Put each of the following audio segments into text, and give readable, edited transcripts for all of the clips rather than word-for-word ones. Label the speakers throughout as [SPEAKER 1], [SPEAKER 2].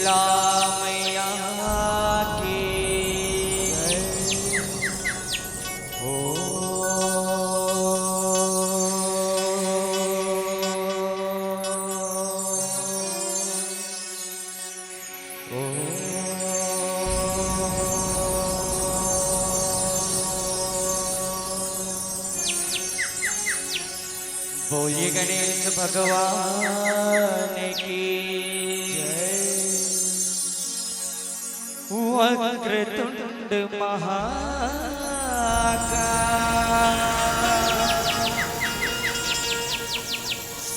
[SPEAKER 1] शीतला मैया की ओ बोलिए गणेश भगवान की वक्रतुंड महाकाय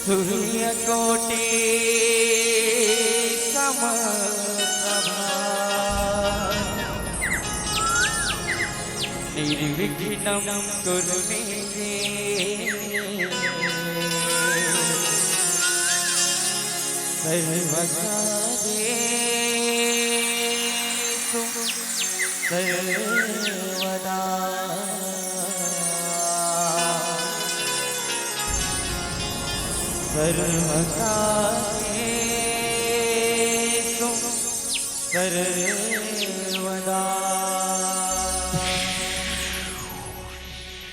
[SPEAKER 1] सूर्यकोटि समप्रभा निर्विघ्नं कुरु मे सर्वकार्येषु सर्वदा सर्वकार्येषु सर्वदा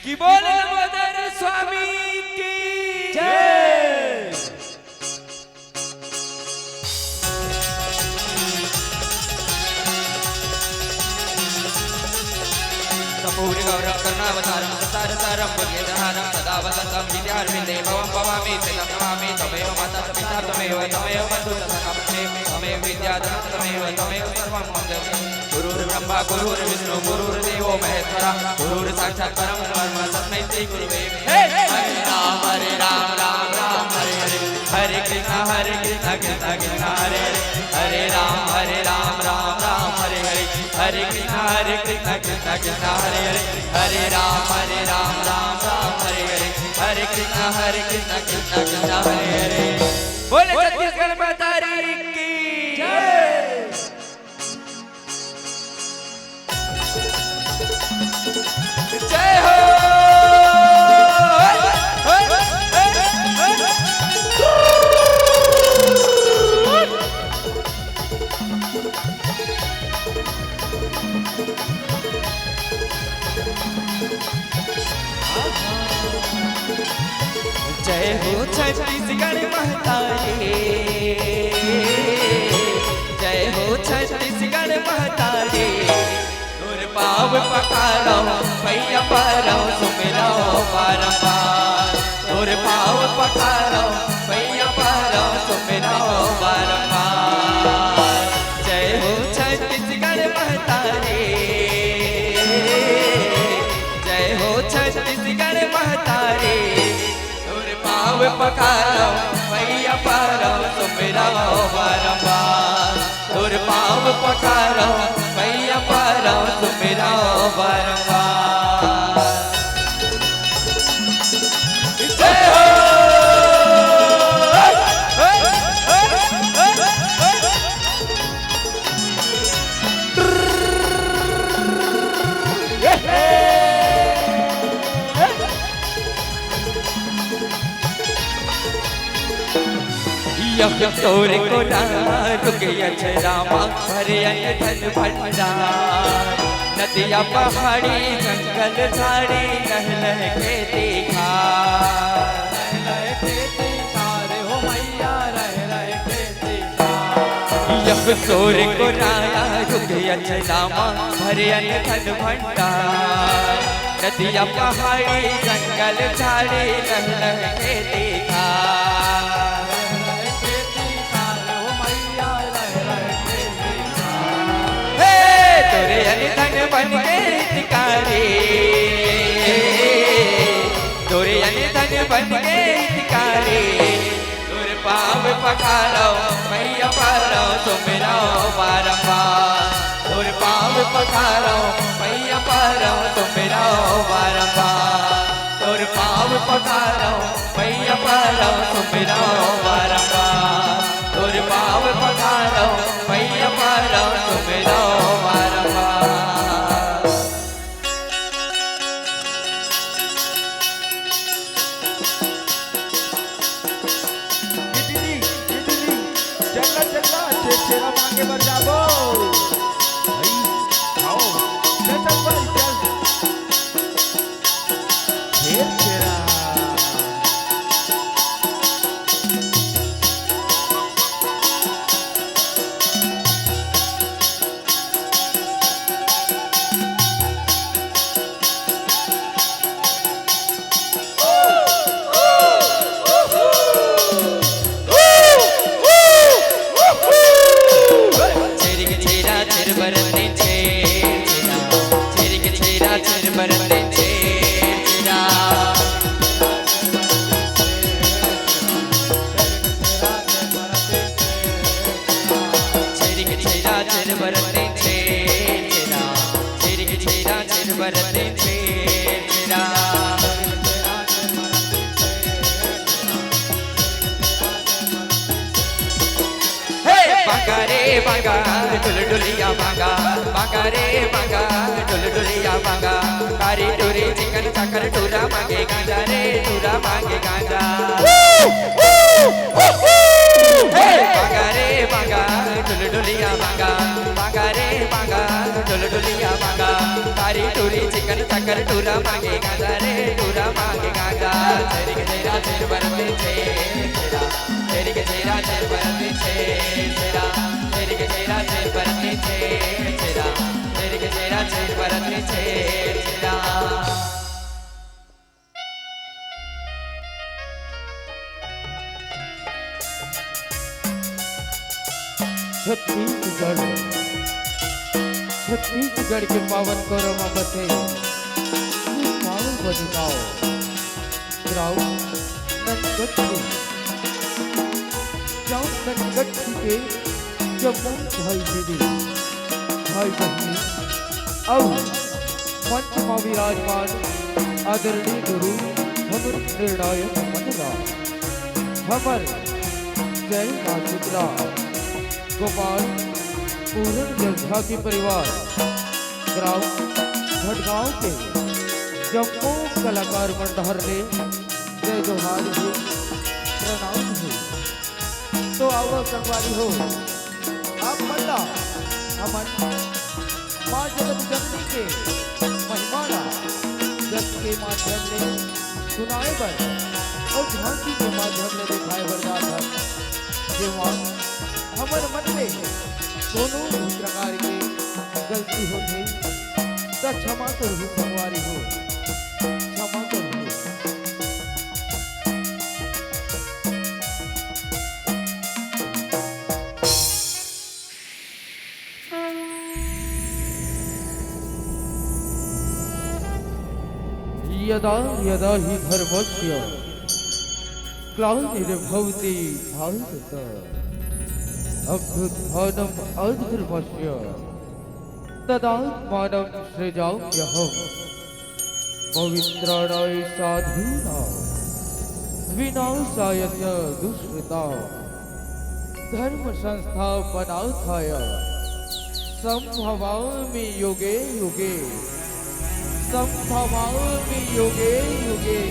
[SPEAKER 1] की बोले मदर स्वामी की जय। पूर्ण गौरव कर्णावतारं संसारसारं भुजगेन्द्रहारं सदा वसन्तं विद्यार्मिन्दे भवं भवामि चितं नमामि त्वमेव माता च पिता त्वमेव बन्धुः सखा त्वमेव विद्याधरं त्वमेव सर्वं मम देवं गुरुर्ब्रह्मा गुरुर्विष्णु गुरुर्देवो महेश्वरः गुरुर्साक्षात् परं ब्रह्म तस्मै श्री गुरुवे हरे राम राम राम हरे हरे हरे कृष्ण कृष्ण कृष्ण हरे हरे हरे राम राम राम हरे हरे हरे कृष्ण कृष्ण कृष्ण हरे हरे हरे राम राम राम हरे हरे हरे कृष्ण कृष्ण कृष्ण हरे हरे। बोले छत्तीसगढ़ माता की जय। जय हो जय हो छत्तीसगढ़ माता रे जय हो छत्तीसगढ़ माता रे तोर पाव पखारो पैया पारो सुमिरो बारंबार तोर पाव पखारो पैया पारो सुमिरो बारंबार जय हो छत्तीसगढ़ माता रे जय हो छत्तीसगढ़ माता रे पाव पखारो पैया पारो सुमिरो बारंबार तोर पाव पखारो पैया पारो सुमिरो बारंबार। जय हो तोरे को रुकिया रामा भरे धन भंडार नदिया पहाड़ी जंगल झाड़ी लह खेती खार हो मैया रह खेती यह तोरे को राया रुकिया रामा भरे धन भंडार नदिया पहाड़ी जंगल झाड़ी लह खेती धन बन के हितकारी तोरे धन बन के हितकारी तोरे पाव पखारो मैया पारो सुमिरो बारंबार तोरे पाव पखारो मैया पारो सुमिरो बारंबार तोरे पाव पखारो मैया पारो सुमिरो बारंबार तोरे पाव पखारो मैया पारो सुमिरो बारंबार।
[SPEAKER 2] तेरा मांगे बर जाबो भाई आओ चल चल भाई चल फिर तेरा
[SPEAKER 1] बागा डुल डुलिया बागा बागा रे बागा डुल डुलिया बागा कारी टूरी चिकन चक्कर टूरा मांगे गांजा रे टूरा मांगे गांजा बागा रे बागा डुल डुलिया बागा बागा रे बागा डुल डुलिया बागा कारी टूरी चिकन चक्कर टूरा मांगे गांजा रे टूरा मांगे गांजा तेरी के तेरा तेर बरते छे तेरा तेरी के तेरा तेर बरते छे तेरा तेरी के तेरा तेर बरते छे तेरा तेरी के तेरा तेर बरते छे तेरा
[SPEAKER 2] छत्तीसगढ़ के पावन कोरमा बसे पावन बजुगाओ ग्राउ ननगट्टी जाओ ननगट्टी के जम्मू भाई दीदी भाई बहनी अब मंच में विराजमान आदरणीय गुरु हमर निर्णायक मनला हमर जय मां शीतला गोपाल पूर्ण जलझा के परिवार ग्राम भटगांव के जम्मू कलाकार मंडहर ने जय जोहार हो प्रणाम हो तो आओ संगवारी हो आप मल्ला हमन माँ जगत जननी के महिमाना जस के माध्यम ने सुनाए बर और झांकी के माध्यम ने दिखाए बरदान है जेवा हमर मन में दोनों प्रकार की गलती होती तो क्षमा करो संगवारी हो क्षमा करो यदा यदा हि धर्मस्य ग्लानिर्भवति भारत अभ्युत्थानम् अधर्मस्य तदात्मानं सृजाम्यहम् पवित्राणाय साधूनां विनाशाय च दुष्कृतां धर्म संस्थापनार्थाय संभवामि युगे युगे संभवामि युगे युगे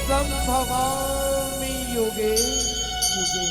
[SPEAKER 2] संभवामि युगे युगे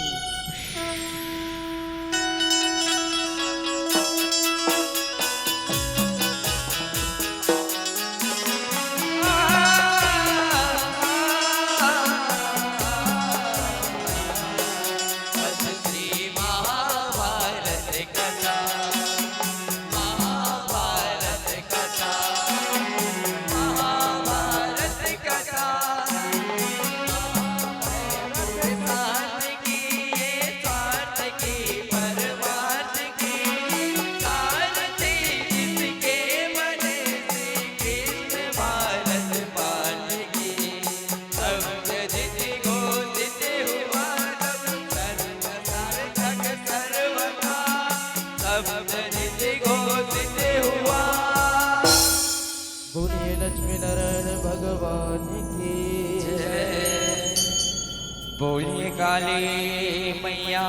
[SPEAKER 1] बोलिए काली मैया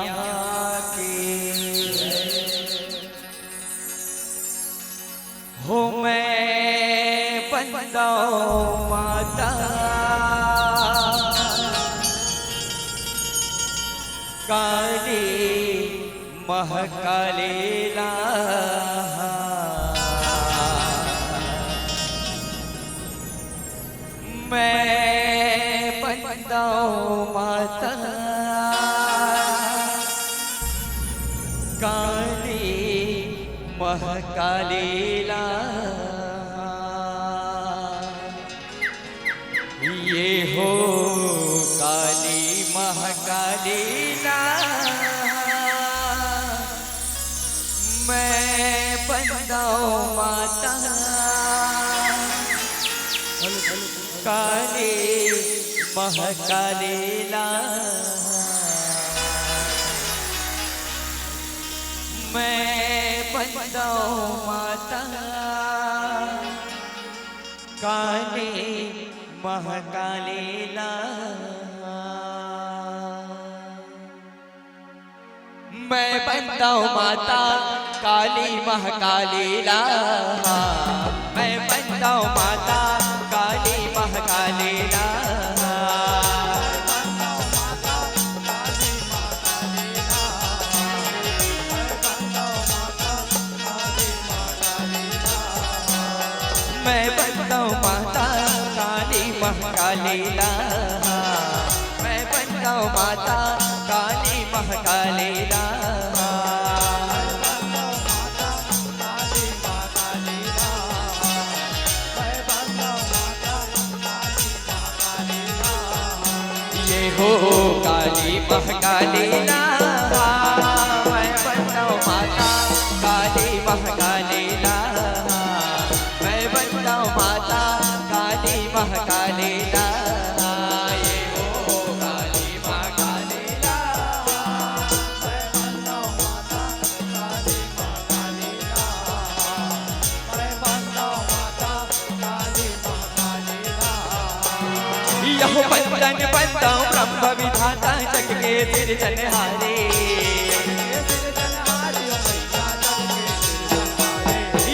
[SPEAKER 1] की हो मैं बंदा माता काली महाकालीला मैं बनता हूँ माता काली महाकालीला ये हो काली महाकालीला मैं बनता हूँ माता काली महाकालीला मैं बनता हूँ माता काली महाकालीला मैं बनता हूँ माता काली महाकालीला मैं बनता हूँ माता काली महाकालीला मैं बनता हूँ माता काली महाकालीला मैं बनता हूँ माता काली महाकालीला ये हो काली महाकालीला मैं बनता हूँ माता काली महाकालीला मैं बनता हूँ माता काली महाकालीला ये हो काली महाकालीला मैं बनता हूँ माता काली महाकालीला मैं बनता हूँ माता काली महाकालीला यह बंधन बनता हूँ ब्रह्म विधाता जग के सिरजनहारे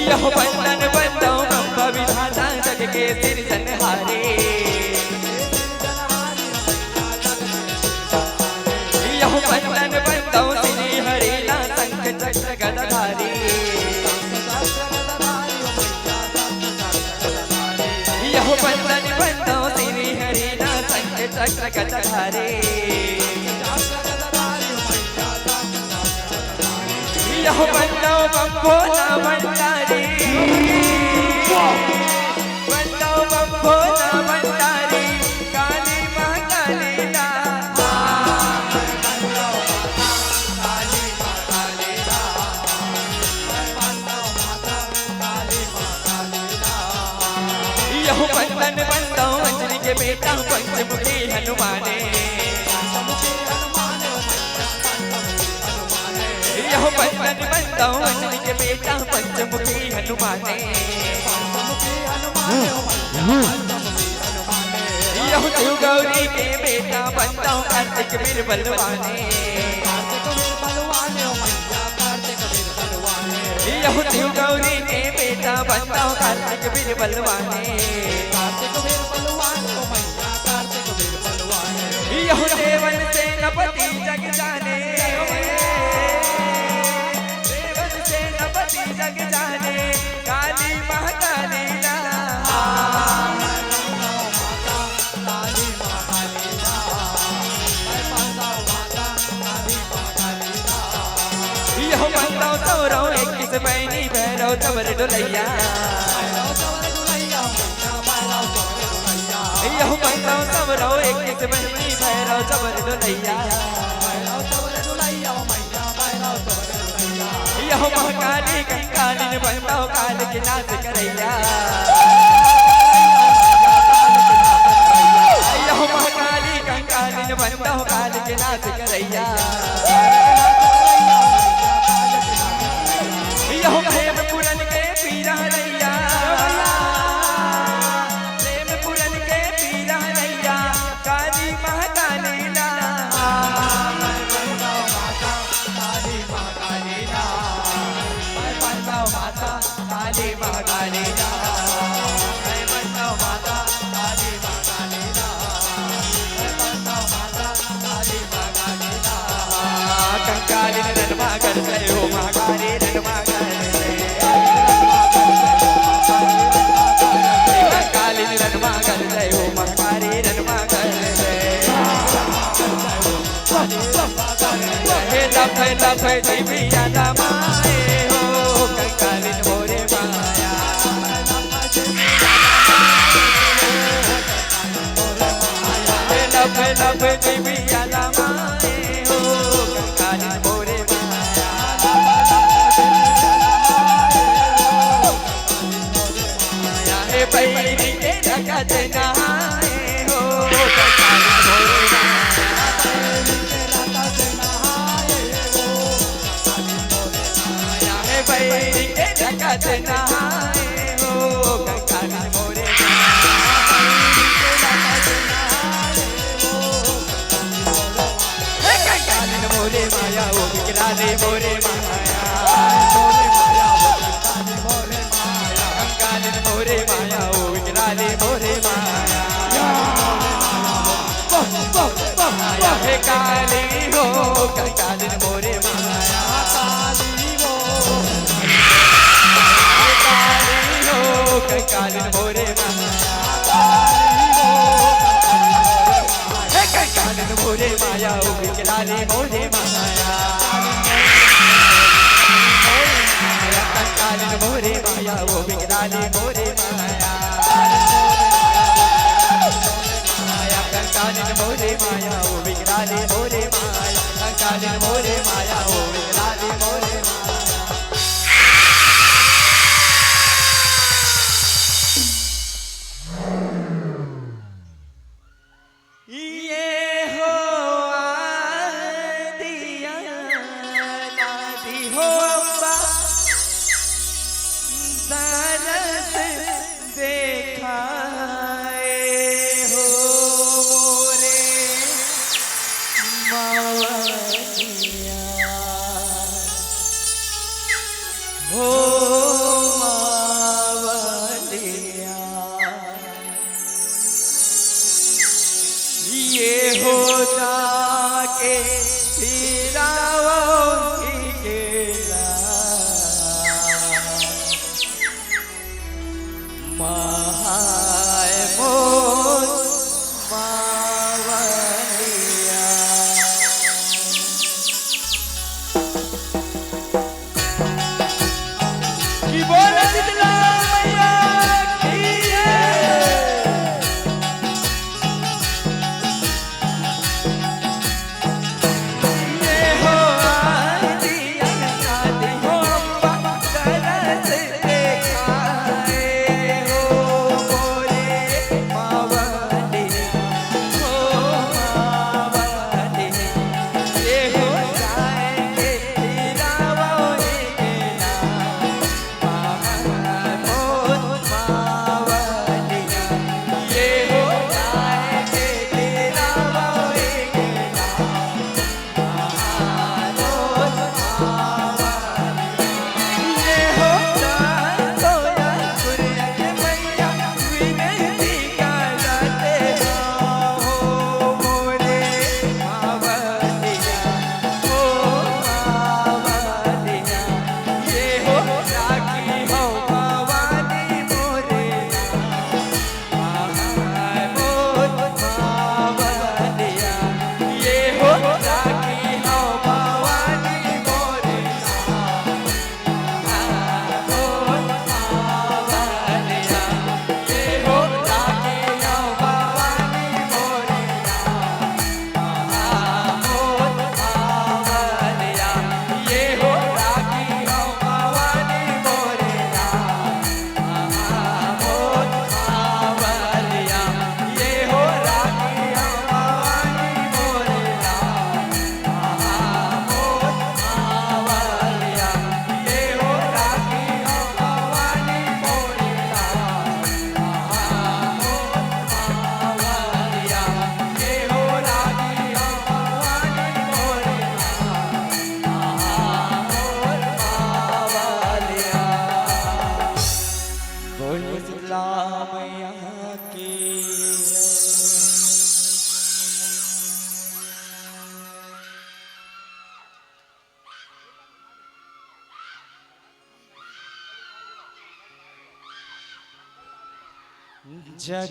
[SPEAKER 1] यह बंधन बनता हूँ ब्रह्म विधाता जग के सिरजनहारे यह बंधन बनता हूँ श्री हरिला शंख चक्र गदाधारी यह बंधन बनता हूँ श्री हरिला शंख चक्र गदाधारी यह बनता हूँ बम्भोला भंडारी बनता हूँ बम्भोला भंडारी काली महाकालीला यह बंधन बनता हूँ अंजनी के बेटा पंचमुखी हनुमाने यह बंधन बनता हूँ अंजनी के बेटा पंचमुखी हनुमाने यह शिव गौरी के बेटा बनता हूँ कार्तिक वीर बलवाने यह शिव गौरी के बेटा बनता हूँ कार्तिक वीर बलवाने यह देवन सेनापति जग जाने जग जाने काली महाकालीला यह बनता हूँ सौरव 21 बहनी भैरव चवर डुलैया यह बनता हूँ सौरव 21 बहनी भैरव चवर डुलैया यह महाकाली कंकालिन बनता हूँ काल के नाच करैया यह महाकाली कंकालिन बनता हूँ काल के नाच करैया यह प्रेम पुरन के पीरा रैया प्रेम पुरन के पीरा रैया काली महाकालीला काली महाकालीला लफे लफे जीविया माए हो कंकालिन मोरे माया लफे लफे जीविया माए हो कंकालिन मोरे माया हे बैरी के रगत नहाए हो कंकालिन मोरे माया हे बैरी के रगत नहाए हो कंकालिन मोरे मोरे माया ओ विकराले मोरे माया कंकालिन मोरे माया ओ विकराले मोरे माया हे काली हो कंकालिन मोरे माया काली हो कंकालिन मोरे माया कंकालिन मोरे माया ओ विकराले मोरे माया कंकालिन मोरे माया ओ विकराले मोरे माया कंकालिन मोरे माया ओ विकराले मोरे माया कंकालिन मोरे माया ओ विकराले मोरे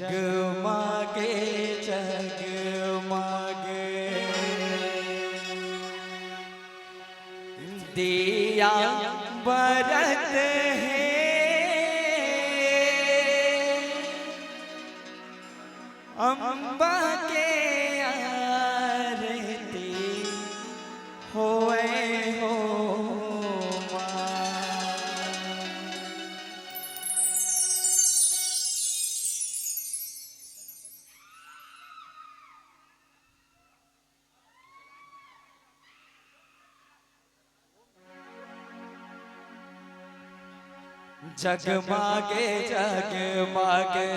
[SPEAKER 1] जगमगे जगमगे
[SPEAKER 3] अम्बा के आरती होए हो माँ। जगमागे जगमागे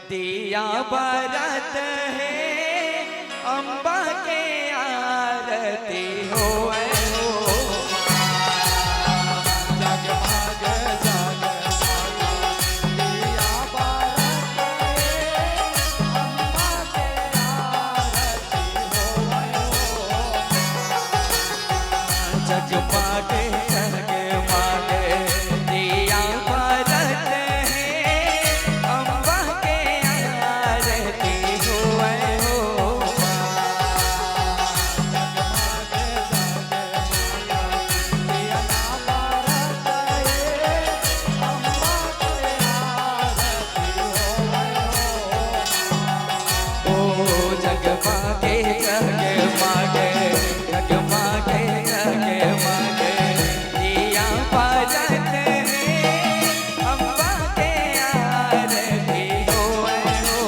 [SPEAKER 3] दिया बरत है, अम्बा के आरती होए हो
[SPEAKER 2] जगमग जगमग दिया बरत है, अम्बा के आरती होए हो।
[SPEAKER 3] जगमागे जगमागे दिया बरत है, अम्बा के आरती होए हो ओ जगमागे जगमागे जगमागे जगमागे दिया बरत है, अम्बा के आरती होए हो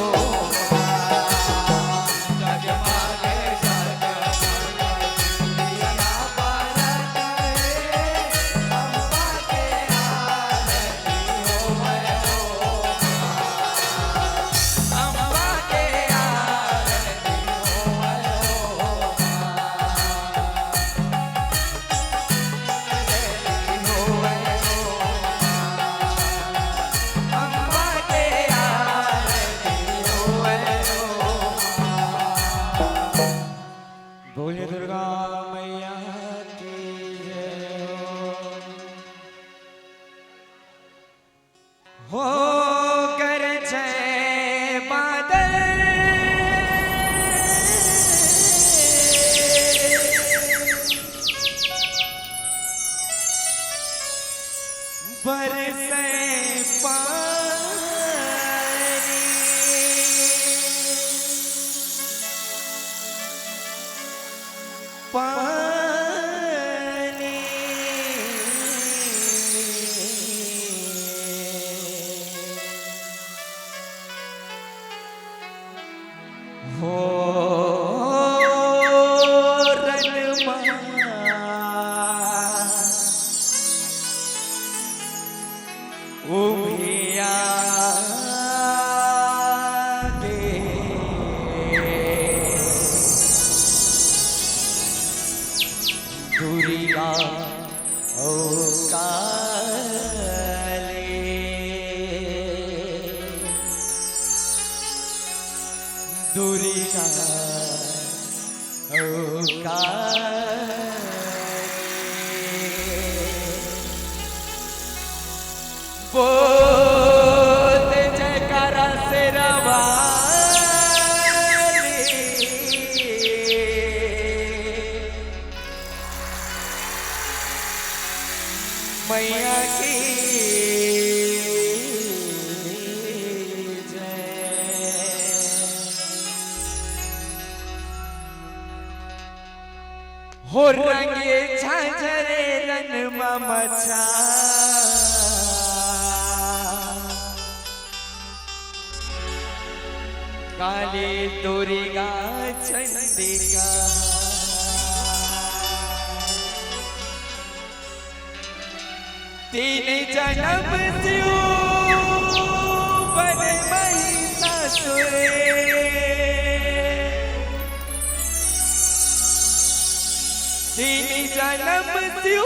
[SPEAKER 2] जगमग जगमग दिया बरत है, अम्बा के आरती होए हो।
[SPEAKER 3] अम्बा के आरती अम्बा के आरती होए हो। बोले दुर्गा मैया की जय हो कर जय बादल बरसे पानी हो रणमा उभिया दुरिया ओ काले दुरिया ओ काले बोल जयकारा से मैया की जय। हो रंगे झांझरे रन मचा काली दुर्गा चंडिका तीन जन्म सियो बन महिषासुर तीन जन्म सियो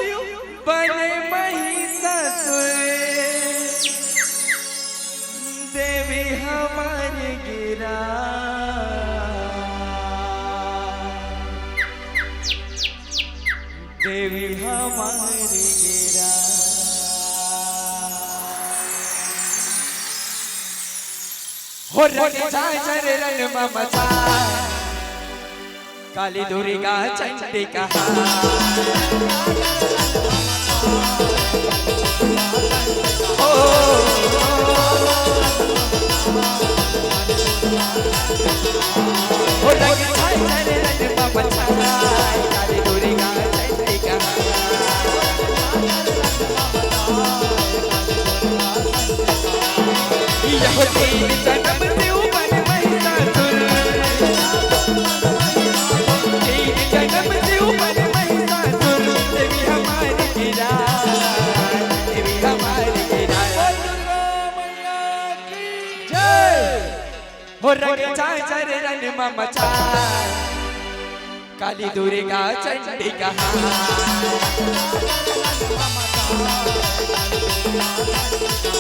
[SPEAKER 3] बन महिषासुर देवी हमारे गिरा देवी हमारे गिरा हो रंगे झांझर रन मचा काली दुर्गा चंडिका ओ मचाए काली दुर्गा चंडिका यह तीन जन्म से ऊपर महिषासुर तीन जन्म से ऊपर महिषासुर देवी हमारी गिरा देवी हमारी गिरा हो रंग चाचर रन मचाए काली दुर्गा चंडिका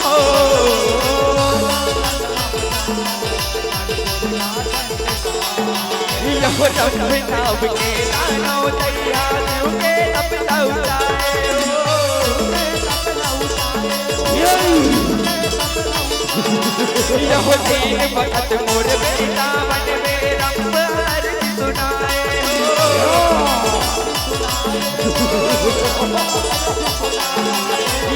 [SPEAKER 3] ओ यह रंग नाव के दानव तैयार के तप लौटाए यह तीन वक्त मोर बेटा बन में रंग हर सुनाए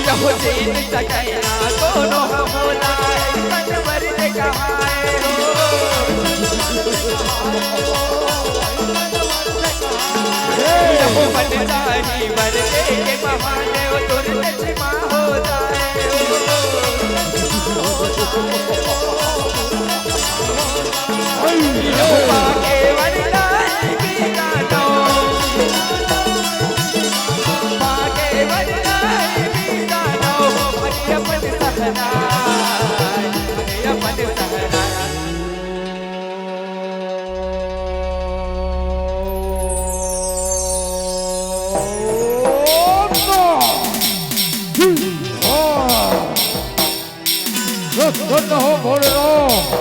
[SPEAKER 3] यह तीन सकैना दोनों हम बोलाए कटवर ने कहाए यह बन जाही वर के महादेव तुरंत क्षमा हो जाए यह पाके वरदाई की गानो पाके वरदाई की गानो हरि अपन सहनाय हरि अपन सहनाय
[SPEAKER 2] रसगुल्ला हो भोलेनाथ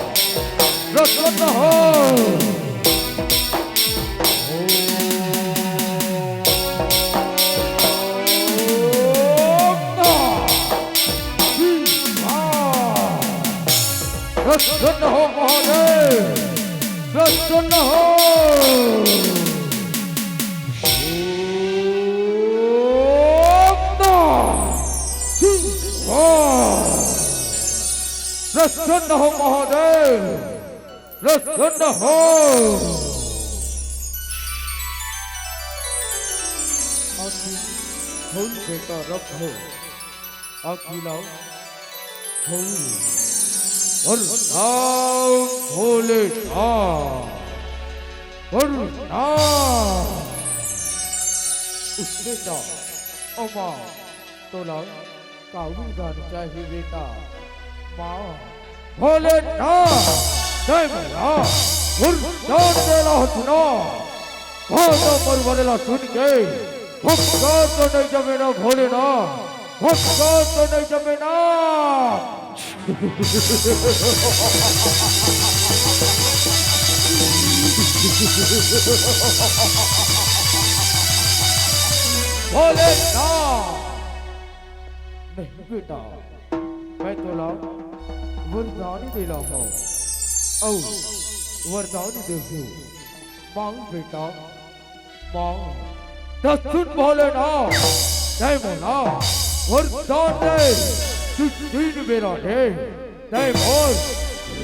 [SPEAKER 2] रसगुल्ला हो रसगुल्ला हो महादेव रसगुल्ला हो रसगुल्ला हो महादेव रसगुल्ला हो फूल बेटा रब हो अखिलाओ फूल और नाम भोले और नाम उस बेटा अम्मा तोला काबू गाना चाहिए बेटा माँ भोलेनाथ जय मैया मुर्दान देला सुना भाषा पर बनेला सुन के भक्का तो नहीं जमेना भोलेनाथ भक्का तो नहीं जमेना भोलेनाथ नहीं बेटा मैं तो लाऊं वरदानी दे लाऊं औ वरदानी देखो मांग बेटा मांग दस्तुन भोलेनाथ जय मोला वरदान दे तीन बेरा दे जय बोल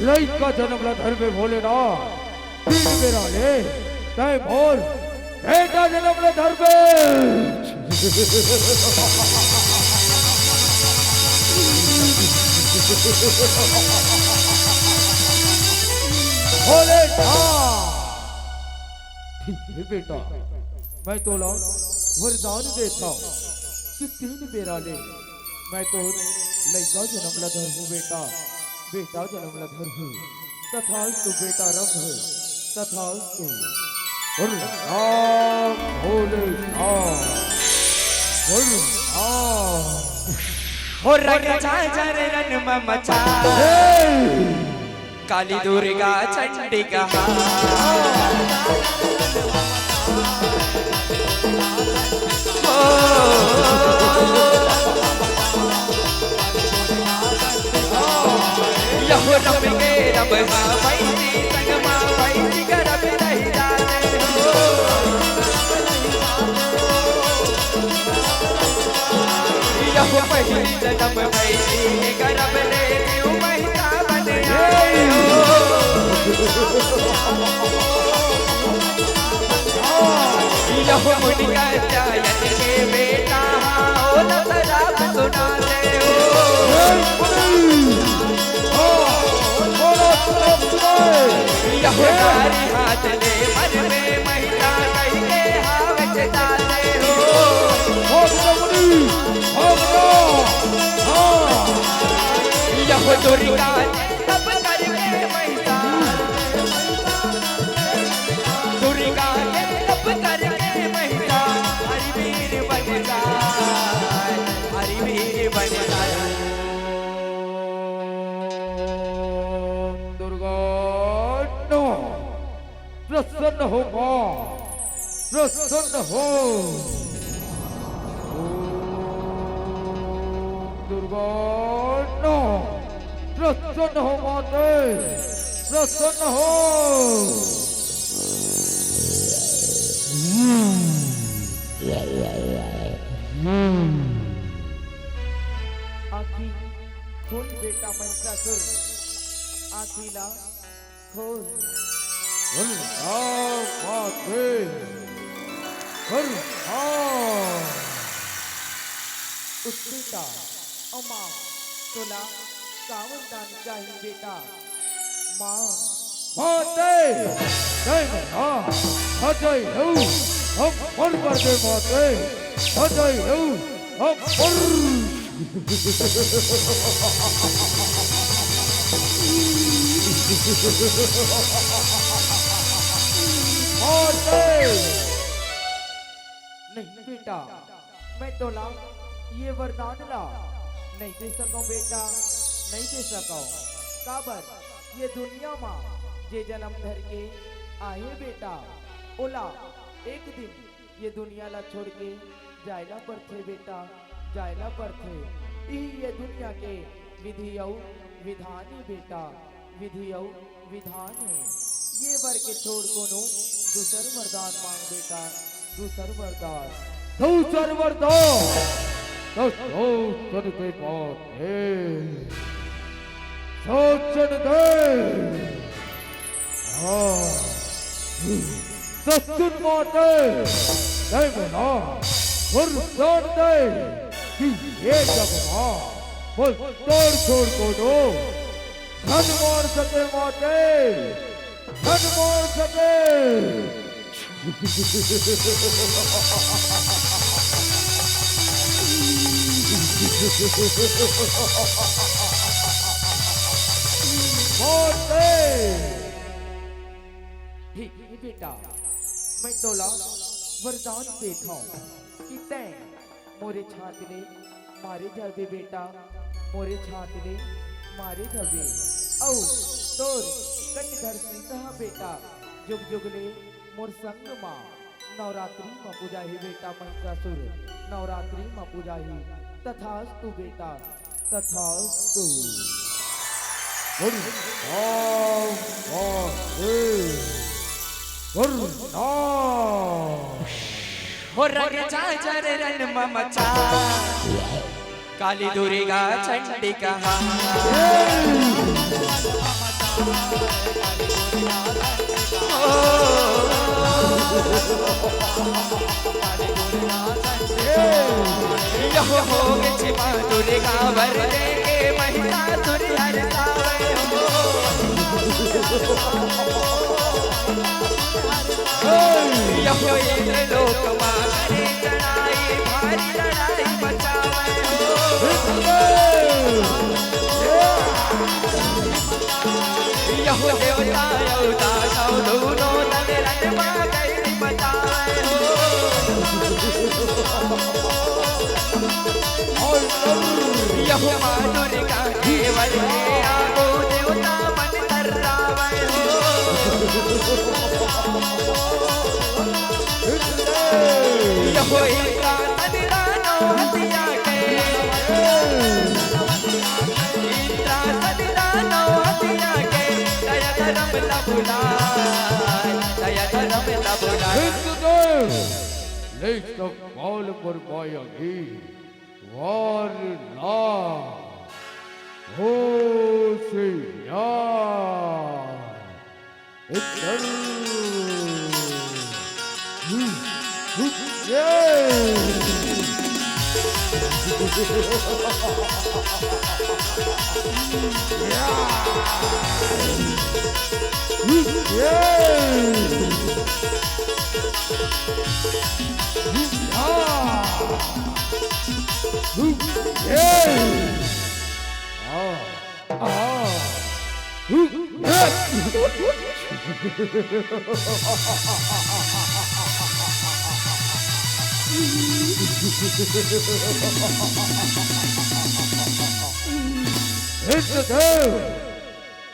[SPEAKER 2] लई का जन्म ला धर्म में भोलेनाथ तीन बेरा ले जय बोल बेटा जन्म ला धर्म ठीक है बेटा मैं तो लाऊं वरदान देता हूँ कि तीन बेरा ले मैं तो लड़का जन्म ला धर हूँ बेटा बेटा जन्म ला धर हूँ तथास्तु बेटा रब है तथास्तु और राम भोले
[SPEAKER 3] हो रंग चाचर रन मचाए काली दुर्गा चंडिका यह रब के रब बैठी संगमा बैठी रब नहीं जाने यह पहली जन्म बैठी रब ले महिला बन आए यह मुनि कात्यायन के बेटा हो न शराब सुनाते हो यह नारी हाथ ले मन में महिला कह के हाथ जाते हो यह दुर्गा ने तब करके महिला दुर्गा ने तब करके महिला हरिवीर बन जाए हरिवीर बन जाए
[SPEAKER 2] दुर्गा नो प्रसन्न हो मां प्रसन्न हो दुर्गा नो प्रसन्न हो माते प्रसन्न हो आखी खोल बेटा महिषासुर आखीला खोल माते उत्तेता अम्मा तोला कावन दान चाहिए बेटा माँ माते जय माँ अजय हो हम मर कर दे माते अजय हो हम नहीं बेटा मैं तोला ये वरदान ला नहीं दे सको बेटा नहीं दे सको काबर ये दुनिया माँ जे जन्म धर के आए बेटा ओला एक दिन ये दुनिया ला छोड़ के जायला पर थे बेटा जायला पर थे ये दुनिया के विधि विधान है बेटा विधि विधान है ये वर के छोड़ कोनो दूसर वरदान मांग बेटा दूसर वरदान सोचन के बात है सोचन दे सचुन माते जय बना वरदान दे कि ये जब मां बोल तोड़ छोड़ को दो धन मार सके माते धन मार सके बेटा मैं तोला वरदान देता हूँ कि तै मोरे छातले मारे जाबे बेटा मोरे छातले मारे जाबे औ तोर कटधर सीता बेटा जुग जुगले मोर संग माँ नवरात्रि में पूजा ही बेटा महिषासुर नवरात्रि में पूजा ही तथास्तु बेटा तथास्तु
[SPEAKER 3] हो रंग चाचर रन ममचा काली दुर्गा चंडिका यह हो छिपा दुर्गा वर देंगे महिषासुर हरसावे यह इंद्र लोक मां करे लड़ाई भारी लड़ाई बचावे यह देवता यौता सौदूनो तन रन मां गई बचावे यह मां दुर्गा केवल के आगो देवता मन तर्रावे यह इंद्रा सदिरानो हथिया के इंद्रा सदिरानो हथिया के दया धर्म लबुलाय दया धर्म लबुलाय
[SPEAKER 2] लेख कौल पर पाएगी वार ना हो से यार इधर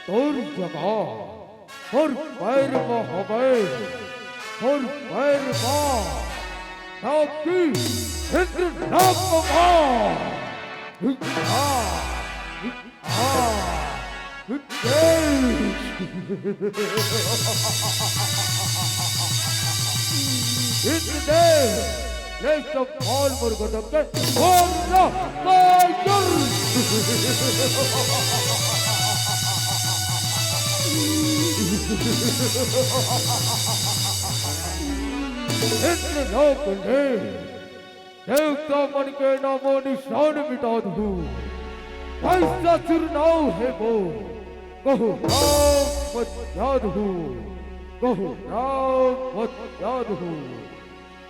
[SPEAKER 2] तोर जगह और पैर में हो गए और पैर में नापी हिंद नाप Let's go all Murgoda. इतने लोग ने देवता मन के नामों निशान मिटा दूं। ऐसा चुनाव है वो कहो राम मत याद हो कहो राम मत याद हो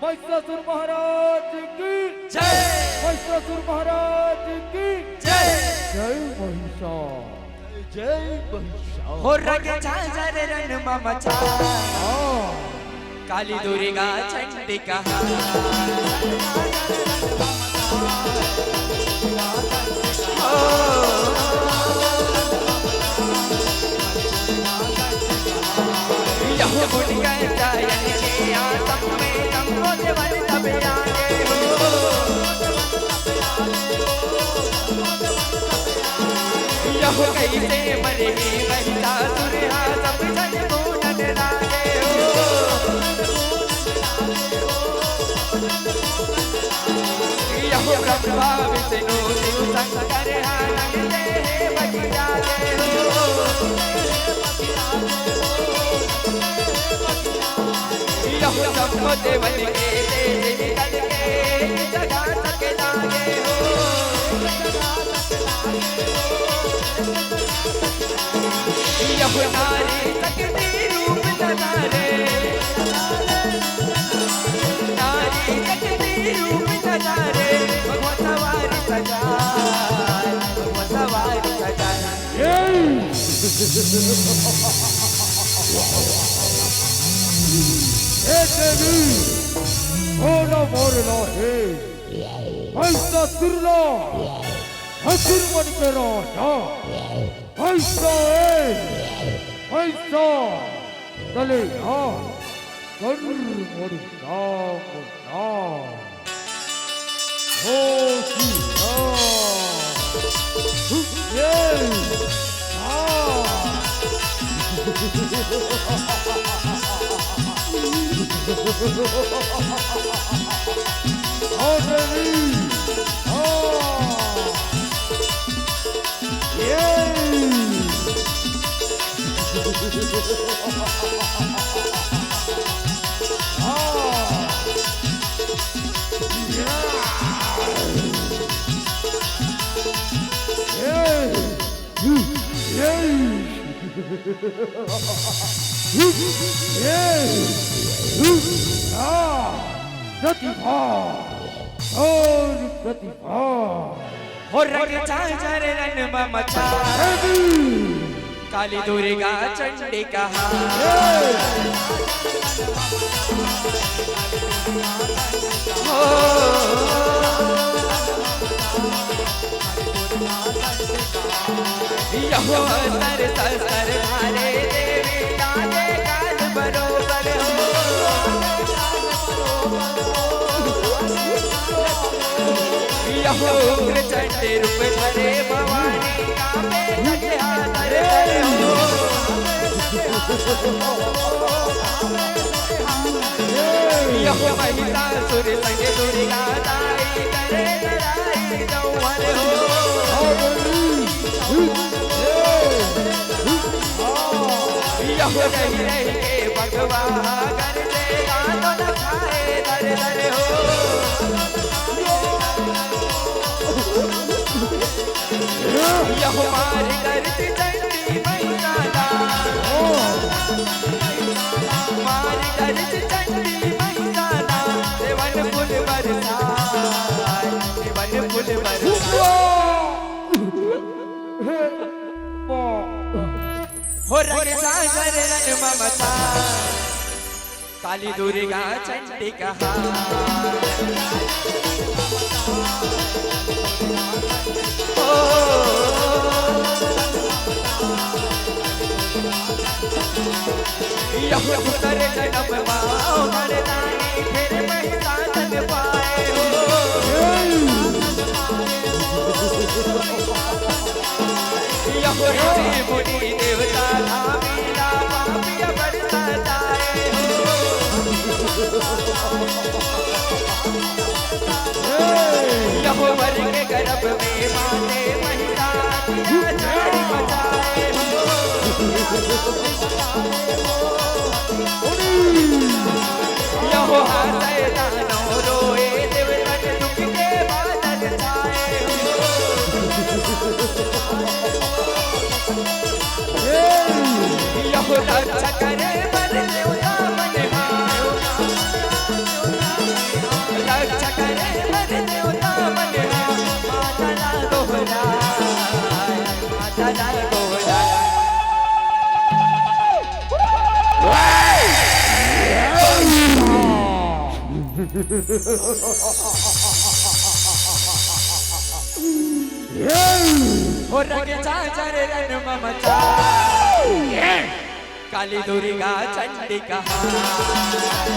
[SPEAKER 2] महिषासुर महाराज की
[SPEAKER 3] जय
[SPEAKER 2] महिषासुर महाराज की
[SPEAKER 3] जय
[SPEAKER 2] जय महिषासुर जय महिषासुर
[SPEAKER 3] हो रंग झांझर रन ममचा काली दुर्गा चंडिका यह बुढ़ गए जायन के आसम में नमो देवन तबे आगे हो यह कैसे मरे महिषासुर सब जन गुणन लागे हो यह ब्रह्मा विष्णु शिव शंकर लगते हैं बगिया के हो यह सब देवन के तेज निकल के जगा तक लागे हो यह नारी शक्ति रूप नजारे नारी शक्ति रूप नजारे भगवान सवारी सजाए भगवान सवारी सजाए
[SPEAKER 2] देवी बोलो बोलो हे ऐसा सुरलो हसुर मन के राजा ऐसा ऐसा चले हाँ कर मोर नाम नाम हो सीता ये Oh, baby! Oh! Yeah! प्रतिभा और प्रतिभा
[SPEAKER 3] हो रंग झांझर रन ममचा काली दुर्गा चंडिका यह सर सर भारे देवी काले काल बरोबर हो यह उग्र चंडी रूप धरे भवानी कामे लगे हाथर हो यह महिषासुर संग दुर्गा दाई करे लड़ाई जौहर हो यह रही रही के भगवा कर देगा तो न खाए दर दर हो यह मार करती चंडी महिताना मार करती चंडी महिताना देवन फूल बरसाए देवन फूल बरसाए हो रंग सागर रंग ममता काली दुर्गा चंडी कहा यह पुत्र जन्म पाओ मरदानी फिर महिता जन पाए हो यह ऋषि मुनि देवता धामीला पापिया बढ़ता जाए यह वर के गर्भ में माते महिता दिया जारी बचाए यह हाथे दानव रोए देवतन दुख के बादल छाए यह रक्षा करे बर देवता मन रक्षा करे बर देवता मन माता ला दोहराए माता ला दोहराए हो रंग चाचर रन ममता काली दुर्गा चंडी कहा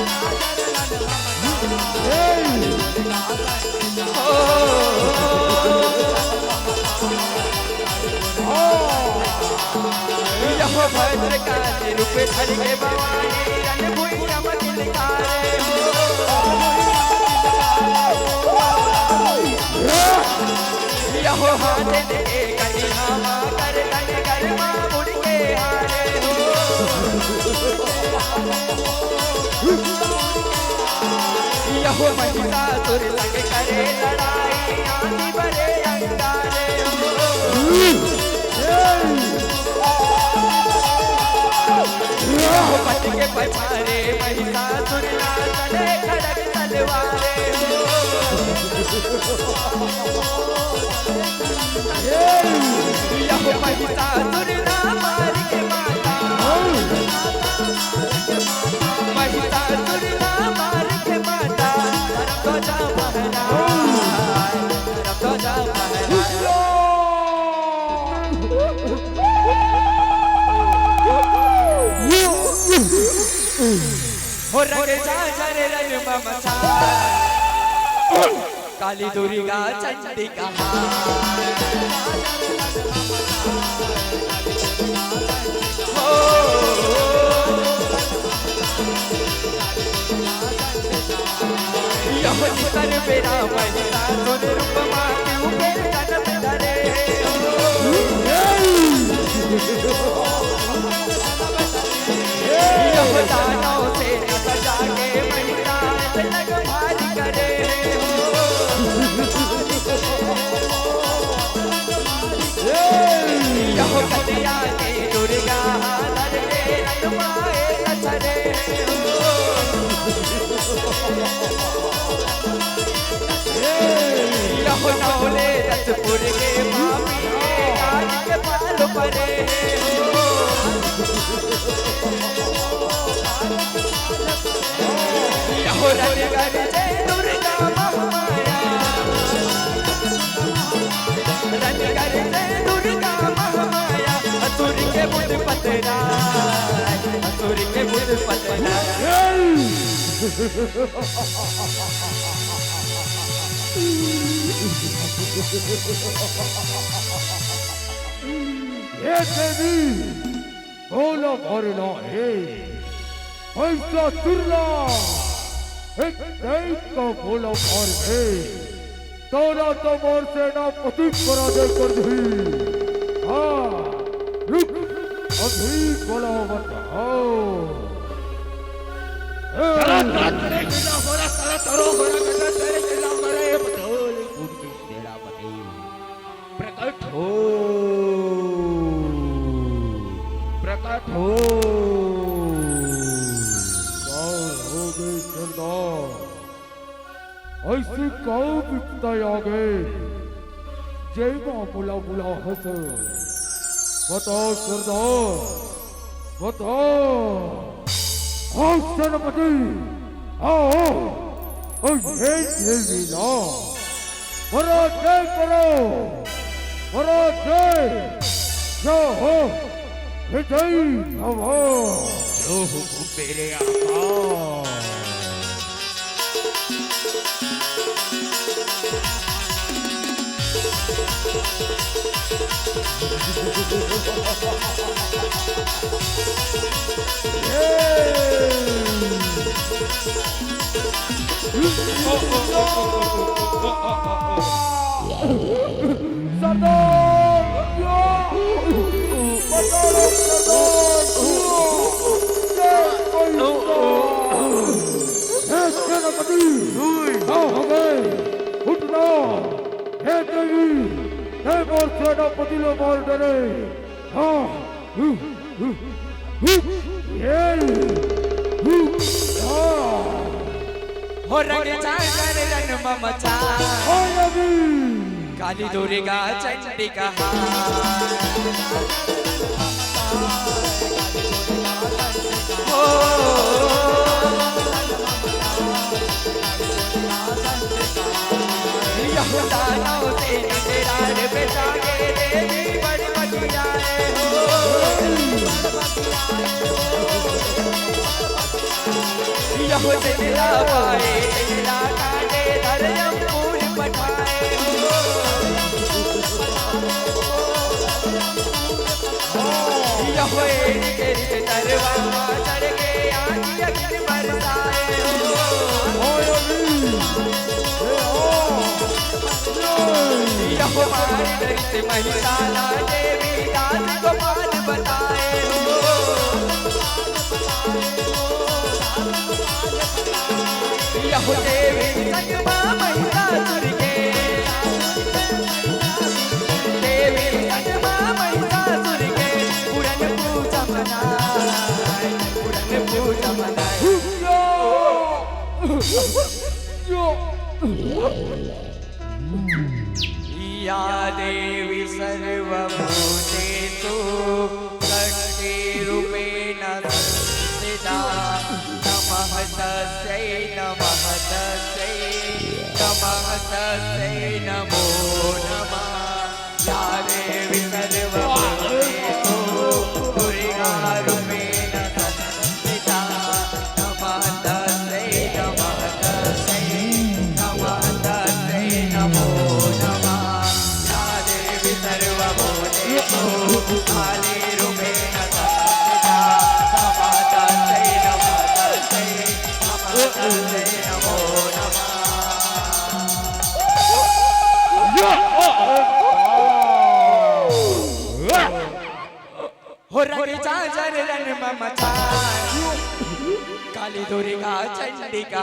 [SPEAKER 3] यह भद्र काली रूप धर के भवानी रन भुइया मगिल कारे यह हाथ दे कलिया मां कर तन कर मां मुड़ के हारे हो यह महिता सुर लग करे लड़ाई आदि बड़े अंगारे हो यह पट के पछारे महिता सुर ना चले खड़क तलवारे हो यह महिता दुर्गा मार के माता महिता दुर्गा मार के माता रब तो जा महाराज रब तो जा महाराज हो रंग चाचर रंग ममता काली दुर्गा चंडी कहा यह नितर बेरा महिला सुन रूप माती ऊपर कदम धरे यह दानों से न सजा के महिला लग भारी करे यह कन्या की दुर्गा हर के रंगमाए लचरे यह नौले रसपुर के मामी आज के पाल परे यह रंग कर जय दुर्गा महामाया रंग कर जय दुर्गा महामाया असुर के बुध पतरा असुर के बुध पतरा
[SPEAKER 2] ये देवी बोलो भरना है ऐसा तुरला एक दैत का बोला और है तोरा तो मोर सेना पति पराजय कर दी हाँ रुक अभी बोला बताओ
[SPEAKER 4] प्रकट
[SPEAKER 2] हो प्रकट हो कौन हो गए सरदार ऐसे कौन बिकता आ गए जय बुला बुला हंस बताओ सरदार बताओ हाँ सेनापति आओ ये ना जय करो जय जो हो विजय भव
[SPEAKER 3] जो हुकुम मेरे आका।
[SPEAKER 2] सेनापति लो मार डरे हाँ
[SPEAKER 3] हो रंग चाकर रन ममचा काली दुर्गा चंडिका दानव से नजरार पे जागे देवी बड़ी बगियाए हो यह तेरा पाए तेरा काटे धर्म पूर्ण पठाए हो यह तेरे दरबार चढ़ के आँखी अग्नि बरसाए हो यह मारी दरित महिषाला देवी दास को मान बताए हो यह देवी संगमा महिषासुर के देवी संगमा महिषासुर के पूरन पूजा मनाए पूरन पूजा मनाए या देवी सर्वभूतेषु शक्तिरूपेण संस्थिता नमः तस्यै नमः तस्यै नमः तस्यै नमो नमः या देवी सर्वभूतेषु दुर्गारूपेण संस्थिता नमः तस्यै नमः तस्यै नमः तस्यै नमो काली रूपेण संस्थिता नमः तस्यै नमः तस्यै नमः तस्यै नमो नमः हो रंग चाकर रन ममचा काली दुर्गा चंडिका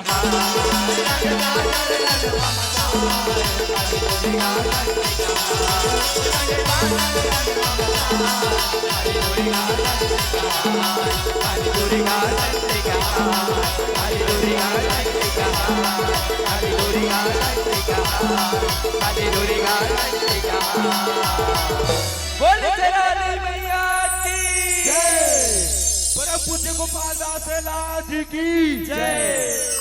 [SPEAKER 3] बोल तेरा मैया की जय।
[SPEAKER 2] पूज्य गोपाल दास लाल जी की जय।